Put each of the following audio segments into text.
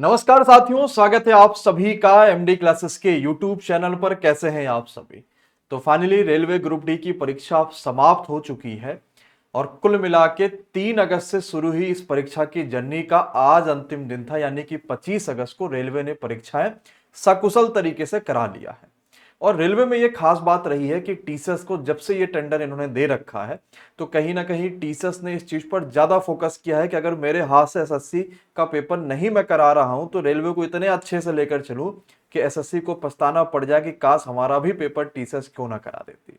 नमस्कार साथियों, स्वागत है आप सभी का एमडी क्लासेस के यूट्यूब चैनल पर। कैसे हैं आप सभी? तो फाइनली रेलवे ग्रुप डी की परीक्षा समाप्त हो चुकी है और कुल मिला के 3 अगस्त से शुरू हुई इस परीक्षा की जर्नी का आज अंतिम दिन था, यानी कि 25 अगस्त को रेलवे ने परीक्षाएं सकुशल तरीके से करा लिया है। और रेलवे में ये खास बात रही है कि टीचर्स को जब से ये टेंडर इन्होंने दे रखा है तो कहीं ना कहीं टीचर्स ने इस चीज पर ज्यादा फोकस किया है कि अगर मेरे हाथ से एसएससी का पेपर नहीं मैं करा रहा हूं तो रेलवे को इतने अच्छे से लेकर चलूं कि एसएससी को पछताना पड़ जाए कि काश हमारा भी पेपर टीचर्स क्यों ना करा देती।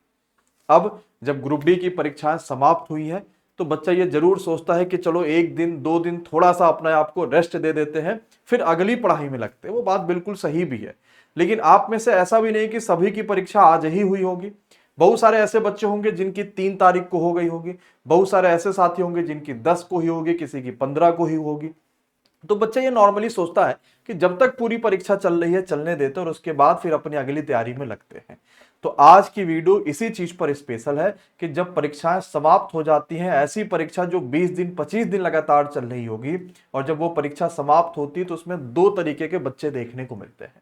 अब जब ग्रुप डी की परीक्षाएं समाप्त हुई है तो बच्चा ये जरूर सोचता है कि चलो एक दिन दो दिन थोड़ा सा अपने आप को रेस्ट दे देते हैं, फिर अगली पढ़ाई में लगते हैं। वो बात बिल्कुल सही भी है, लेकिन आप में से ऐसा भी नहीं कि सभी की परीक्षा आज ही हुई होगी। बहुत सारे ऐसे बच्चे होंगे जिनकी 3 तारीख को हो गई होगी, बहुत सारे ऐसे साथी होंगे जिनकी 10 को ही होगी, किसी की 15 को ही होगी। तो बच्चा ये नॉर्मली सोचता है कि जब तक पूरी परीक्षा चल रही है चलने देते और उसके बाद फिर अपनी अगली तैयारी में लगते हैं। तो आज की वीडियो इसी चीज पर स्पेशल है कि जब परीक्षाएं समाप्त हो जाती हैं, ऐसी परीक्षा जो 20 दिन 25 दिन लगातार चल रही होगी, और जब वो परीक्षा समाप्त होती है तो उसमें 2 तरीके के बच्चे देखने को मिलते हैं।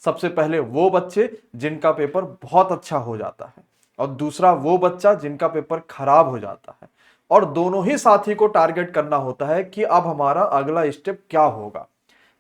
सबसे पहले वो बच्चे जिनका पेपर बहुत अच्छा हो जाता है और दूसरा वो बच्चा जिनका पेपर खराब हो जाता है, और दोनों ही साथी को टारगेट करना होता है कि अब हमारा अगला स्टेप क्या होगा।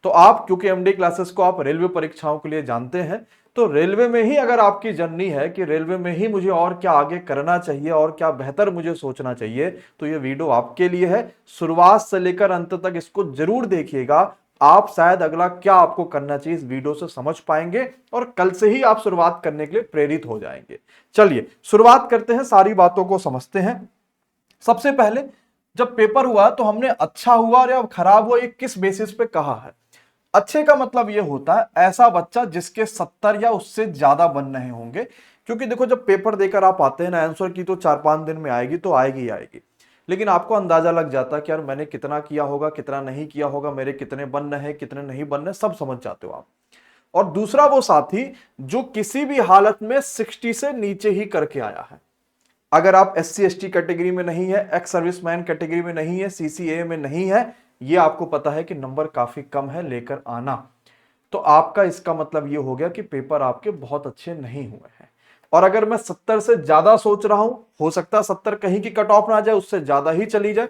तो आप क्योंकि एमडी क्लासेस को आप रेलवे परीक्षाओं के लिए जानते हैं, तो रेलवे में ही अगर आपकी जर्नी है कि रेलवे में ही मुझे और क्या आगे करना चाहिए और क्या बेहतर मुझे सोचना चाहिए, तो ये वीडियो आपके लिए है। शुरुआत से लेकर अंत तक इसको जरूर देखिएगा। आप शायद अगला क्या आपको करना चाहिए इस वीडियो से समझ पाएंगे और कल से ही आप शुरुआत करने के लिए प्रेरित हो जाएंगे। चलिए शुरुआत करते हैं, सारी बातों को समझते हैं। सबसे पहले जब पेपर हुआ तो हमने अच्छा हुआ या खराब हुआ ये किस बेसिस पे कहा है। अच्छे का मतलब ये होता है ऐसा बच्चा जिसके 70 या उससे ज्यादा बन रहे होंगे, क्योंकि देखो जब पेपर देकर आप आते हैं ना, आंसर की तो 4-5 दिन में आएगी तो आएगी आएगी, लेकिन आपको अंदाजा लग जाता है कि यार मैंने कितना किया होगा, कितना नहीं किया होगा, मेरे कितने बन रहे हैं, कितने नहीं बन रहे, सब समझ जाते हो आप। और दूसरा वो साथी जो किसी भी हालत में 60 से नीचे ही करके आया है। अगर आप SC ST कैटेगरी में नहीं है, एक्स सर्विसमैन कैटेगरी में नहीं है, CCA में नहीं है, ये आपको पता है कि नंबर काफी कम है लेकर आना, तो आपका इसका मतलब ये हो गया कि पेपर आपके बहुत अच्छे नहीं हुए हैं। और अगर मैं 70 से ज्यादा सोच रहा हूं, हो सकता है 70 कहीं की कट ऑफ ना जाए, उससे ज्यादा ही चली जाए,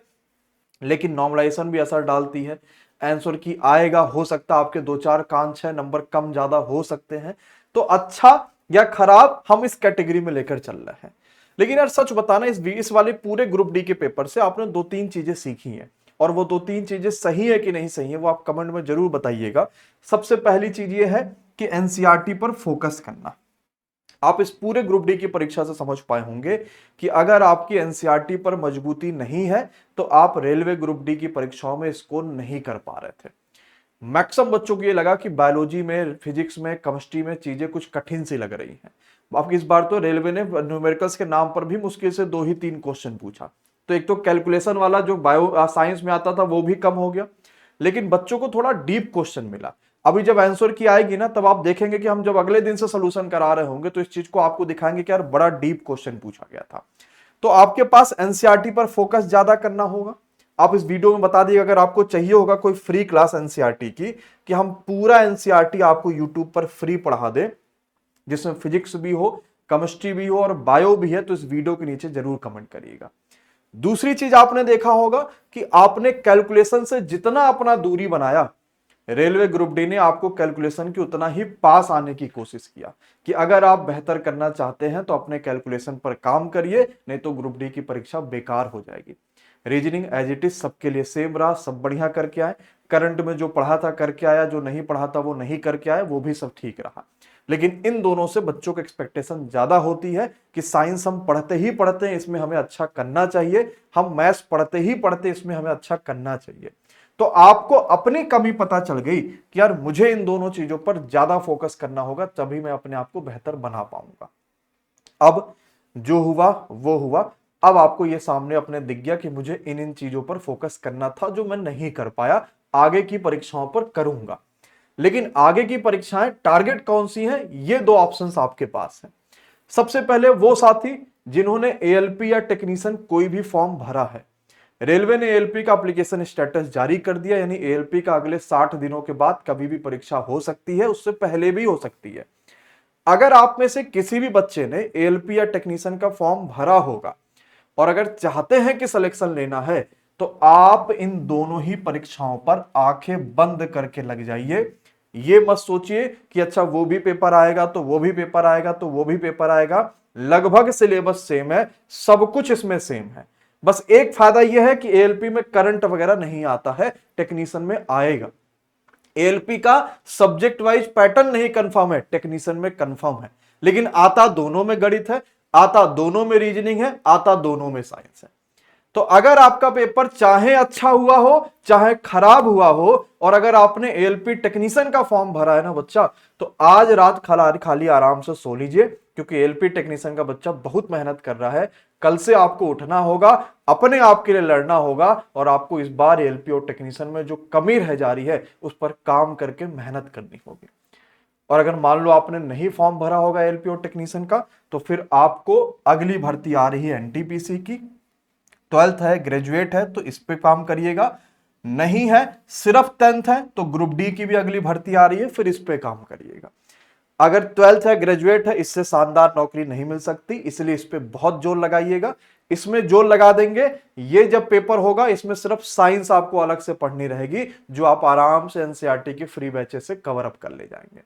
लेकिन नॉर्मलाइजेशन भी असर डालती है। आंसर की आएगा, हो सकता है आपके 2-4 कांच है, नंबर कम ज्यादा हो सकते हैं। तो अच्छा या खराब हम इस कैटेगरी में लेकर चल रहे हैं। लेकिन यार सच बताना, इस वाले पूरे ग्रुप डी के पेपर से आपने 2-3 चीजें सीखी हैं, और वो 2-3 चीजें सही है कि नहीं सही है वो आप कमेंट में जरूर बताइएगा। सबसे पहली चीज ये है कि एनसीईआरटी पर फोकस करना। आप इस पूरे ग्रुप डी की परीक्षा से समझ पाए होंगे कि अगर आपकी एनसीईआरटी पर मजबूती नहीं है तो आप रेलवे ग्रुप डी की परीक्षाओं में स्कोर नहीं कर पा रहे थे। मैक्सिमम बच्चों को ये लगा कि बायोलॉजी में, फिजिक्स में, केमिस्ट्री में चीजें कुछ कठिन सी लग रही हैं। अब इस बार तो रेलवे ने न्यूमेरिकल्स के नाम पर भी मुश्किल से 2 ही 3 क्वेश्चन पूछा, तो एक तो कैलकुलेशन वाला जो बायो साइंस में आता था वो भी कम हो गया, लेकिन बच्चों को थोड़ा डीप क्वेश्चन मिला। अभी जब आंसर की आएगी ना, तब आप देखेंगे कि हम जब अगले दिन से सोल्यूशन करा रहे होंगे तो इस चीज को आपको दिखाएंगे कि यार बड़ा डीप क्वेश्चन पूछा गया था। तो आपके पास एनसीईआरटी पर फोकस ज्यादा करना होगा। आप इस वीडियो में बता दिए, अगर आपको चाहिए होगा कोई फ्री क्लास एनसीईआरटी की, कि हम पूरा एनसीईआरटी आपको यूट्यूब पर फ्री पढ़ा दे, जिसमें फिजिक्स भी हो, केमिस्ट्री भी हो और बायो भी है, तो इस वीडियो के नीचे जरूर कमेंट करिएगा। दूसरी चीज आपने देखा होगा कि आपने कैलकुलेशन से जितना अपना दूरी बनाया, रेलवे ग्रुप डी ने आपको कैलकुलेशन की उतना ही पास आने की कोशिश किया कि अगर आप बेहतर करना चाहते हैं तो अपने कैलकुलेशन पर काम करिए, नहीं तो ग्रुप डी की परीक्षा बेकार हो जाएगी। रीजनिंग एज इट इज सबके लिए सेम रहा, सब बढ़िया करके आए। करंट में जो पढ़ा था करके आया, जो नहीं पढ़ा था वो नहीं करके आया, वो भी सब ठीक रहा। लेकिन इन दोनों से बच्चों की एक्सपेक्टेशन ज्यादा होती है कि साइंस हम पढ़ते ही पढ़ते हैं, इसमें हमें अच्छा करना चाहिए, हम मैथ्स पढ़ते ही पढ़ते इसमें हमें अच्छा करना चाहिए। तो आपको अपनी कमी पता चल गई कि यार मुझे इन दोनों चीजों पर ज्यादा फोकस करना होगा, तभी मैं अपने आप को बेहतर बना पाऊंगा। अब जो हुआ वो हुआ। अब आपको ये सामने अपने दिख गया कि मुझे इन चीजों पर फोकस करना था जो मैं नहीं कर पाया, आगे की परीक्षाओं पर करूंगा। लेकिन आगे की परीक्षाएं टारगेट कौन सी हैं, ये 2 ऑप्शंस आपके पास हैं। सबसे पहले वो साथी जिन्होंने एएलपी या टेक्नीशियन कोई भी फॉर्म भरा है, रेलवे ने एएलपी का एप्लीकेशन स्टेटस जारी कर दिया, यानी एएलपी का अगले 60 दिनों के बाद कभी भी परीक्षा हो सकती है, उससे पहले भी हो सकती है। अगर आप में से किसी भी बच्चे ने एएलपी या टेक्नीशियन का फॉर्म भरा होगा और अगर चाहते हैं कि सिलेक्शन लेना है, तो आप इन दोनों ही परीक्षाओं पर आंखें बंद करके लग जाइए। ये मत सोचिए कि अच्छा वो भी पेपर आएगा तो वो भी पेपर आएगा तो वो भी पेपर आएगा। लगभग सिलेबस सेम है, सब कुछ इसमें सेम है। बस एक फायदा यह है कि एएलपी में करंट वगैरह नहीं आता है, टेक्नीशियन में आएगा। एएलपी का सब्जेक्ट वाइज पैटर्न नहीं कंफर्म है, टेक्नीशियन में कंफर्म है, लेकिन आता दोनों में गणित है, आता दोनों में रीजनिंग है, आता दोनों में साइंस है। तो अगर आपका पेपर चाहे अच्छा हुआ हो चाहे खराब हुआ हो, और अगर आपने एएलपी टेक्नीशियन का फॉर्म भरा है ना बच्चा, तो आज रात खाली आराम से सो लीजिए, क्योंकि एएलपी टेक्नीशियन का बच्चा बहुत मेहनत कर रहा है। कल से आपको उठना होगा, अपने आप के लिए लड़ना होगा, और आपको इस बार एएलपी और टेक्नीशियन में जो कमी रह जा रही है उस पर काम करके मेहनत करनी होगी। और अगर मान लो आपने नहीं फॉर्म भरा होगा एएलपी और टेक्नीशियन का, तो फिर आपको अगली भर्ती आ रही है एनटीपीसी की। 12th है, ग्रेजुएट है, तो इस पे काम करिएगा। नहीं है, सिर्फ 10th है, तो ग्रुप डी की भी अगली भर्ती आ रही है, फिर इस पे काम करिएगा। अगर 12th है, ग्रेजुएट है, इससे शानदार नौकरी नहीं मिल सकती, इसलिए इस पे बहुत जोर लगाइएगा। इसमें जोर लगा देंगे, ये जब पेपर होगा इसमें सिर्फ साइंस आपको अलग से पढ़नी रहेगी, जो आप आराम से एनसीईआरटी के फ्री बैचेस से कवर अप कर ले जाएंगे।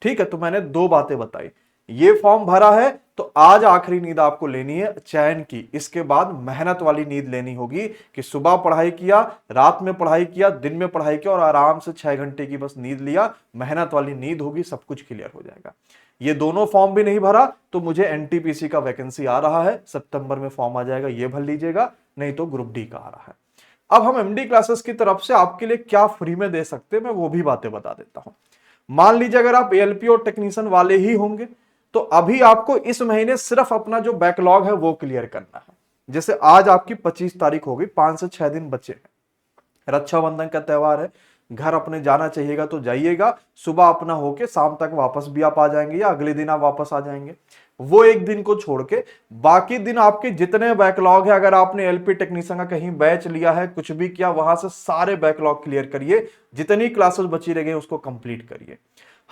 ठीक है, तो मैंने दो बातें बताई। ये फॉर्म भरा है तो आज आखिरी नींद आपको लेनी है चैन की, इसके बाद मेहनत वाली नींद लेनी होगी कि सुबह पढ़ाई किया, रात में पढ़ाई किया, दिन में पढ़ाई किया, और आराम से 6 घंटे की बस नींद लिया। मेहनत वाली नींद होगी, सब कुछ क्लियर हो जाएगा। ये दोनों फॉर्म भी नहीं भरा तो मुझे एनटीपीसी का वैकेंसी आ रहा है, सितंबर में फॉर्म आ जाएगा, ये भर लीजिएगा, नहीं तो ग्रुप डी का आ रहा है। अब हम एमडी क्लासेस की तरफ से आपके लिए क्या फ्री में दे सकते हैं, मैं वो भी बातें बता देता हूं। मान लीजिए अगर आप एएलपी और टेक्नीशियन वाले ही होंगे, तो अभी आपको इस महीने सिर्फ अपना जो बैकलॉग है वो क्लियर करना है। जैसे आज आपकी 25 तारीख हो गई, 5 से 6 दिन बचे हैं, रक्षाबंधन का त्योहार है, घर अपने जाना चाहिएगा तो जाइएगा, सुबह अपना होके शाम तक वापस भी आप आ जाएंगे या अगले दिन आप वापस आ जाएंगे। वो एक दिन को छोड़ के बाकी दिन आपके जितने बैकलॉग है, अगर आपने एलपी टेक्नीशियन का कहीं बैच लिया है, कुछ भी किया, वहां से सारे बैकलॉग क्लियर करिए, जितनी क्लासेस बची रह गई उसको कंप्लीट करिए।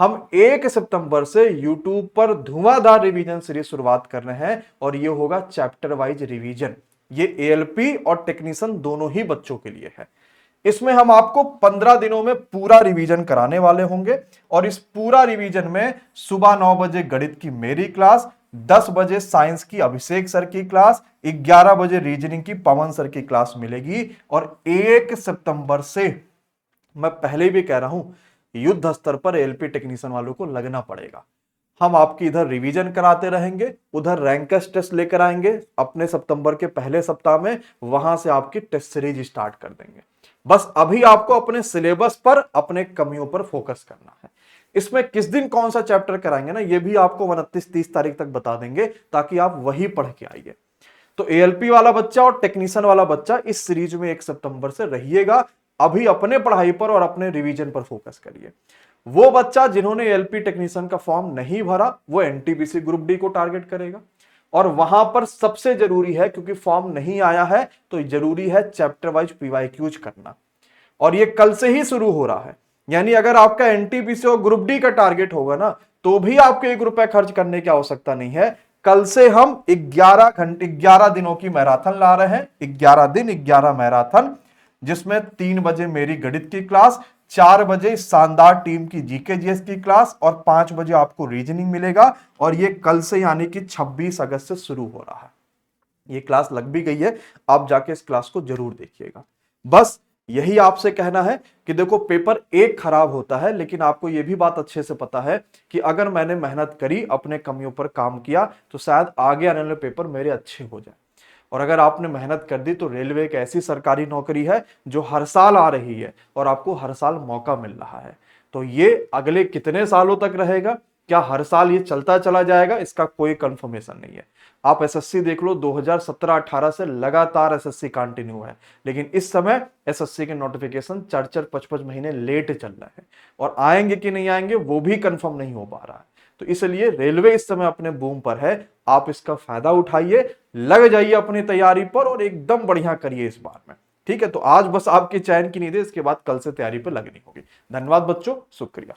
हम 1 सितंबर से YouTube पर धुआंधार रिवीजन सीरीज शुरुआत कर रहे हैं, और ये होगा चैप्टर वाइज रिवीजन। ये एएलपी और टेक्नीशियन दोनों ही बच्चों के लिए है। इसमें हम आपको 15 दिनों में पूरा रिवीजन कराने वाले होंगे, और इस पूरा रिवीजन में सुबह 9 बजे गणित की मेरी क्लास, 10 बजे साइंस की अभिषेक सर की क्लास, 11 बजे रीजनिंग की पवन सर की क्लास मिलेगी। और 1 सितंबर से, मैं पहले भी कह रहा हूं, युद्ध स्तर पर एएलपी टेक्नीशियन वालों को लगना पड़ेगा। हम आपकी इधर रिवीजन कराते रहेंगे, उधर रैंकस टेस्ट लेकर आएंगे अपने सितंबर के पहले सप्ताह में, वहां से आपकी टेस्ट सीरीज स्टार्ट कर देंगे। बस अभी आपको अपने सिलेबस पर, अपने कमियों पर फोकस करना है। इसमें किस दिन कौन सा चैप्टर कराएंगे ना, ये भी आपको 29-30 तारीख तक बता देंगे, ताकि आप वही पढ़ के आइए। तो एएलपी वाला बच्चा और टेक्नीशियन वाला बच्चा इस सीरीज में 1 सितंबर से रहिएगा। अभी अपने पढ़ाई पर और अपने रिवीजन पर फोकस करिए। वो बच्चा जिन्होंने एएलपी टेक्नीशियन का फॉर्म नहीं भरा, वो एनटीपीसी ग्रुप डी को टारगेट करेगा। और वहां पर सबसे जरूरी है, क्योंकि फॉर्म नहीं आया है, तो जरूरी है चैप्टर वाइज पीवाईक्यूज करना, और ये कल से ही शुरू हो रहा है। यानी अगर आपका एनटीपीसी और ग्रुप डी का टारगेट होगा ना, तो भी आपको 1 रुपए खर्च करने की आवश्यकता नहीं है। कल से हम 11 घंटे 11 दिनों की मैराथन ला रहे हैं, 11 दिन 11 मैराथन, जिसमें 3 बजे मेरी गणित की क्लास, 4 बजे शानदार टीम की जीके जीएस की क्लास, और 5 बजे आपको रीजनिंग मिलेगा। और ये कल से यानी कि 26 अगस्त से शुरू हो रहा है। ये क्लास लग भी गई है, आप जाके इस क्लास को जरूर देखिएगा। बस यही आपसे कहना है कि देखो, पेपर एक खराब होता है, लेकिन आपको यह भी बात अच्छे से पता है कि अगर मैंने मेहनत करी, अपने कमियों पर काम किया, तो शायद आगे आने वाले पेपर मेरे अच्छे हो जाए। और अगर आपने मेहनत कर दी, तो रेलवे एक ऐसी सरकारी नौकरी है जो हर साल आ रही है, और आपको हर साल मौका मिल रहा है। तो ये अगले कितने सालों तक रहेगा, क्या हर साल ये चलता चला जाएगा, इसका कोई कंफर्मेशन नहीं है। आप एसएससी देख लो, 2017-18 से लगातार एसएससी कंटिन्यू है, लेकिन इस समय एसएससी के नोटिफिकेशन 4-4, 5-5 महीने लेट चल रहे हैं, और आएंगे कि नहीं आएंगे वो भी कंफर्म नहीं हो पा रहा है। तो इसलिए रेलवे इस समय अपने बूम पर है, आप इसका फायदा उठाइए, लग जाइए अपनी तैयारी पर और एकदम बढ़िया करिए इस बार में। ठीक है, तो आज बस आपके चयन की नहीं दे, इसके बाद कल से तैयारी पर लगनी होगी। धन्यवाद बच्चों, शुक्रिया।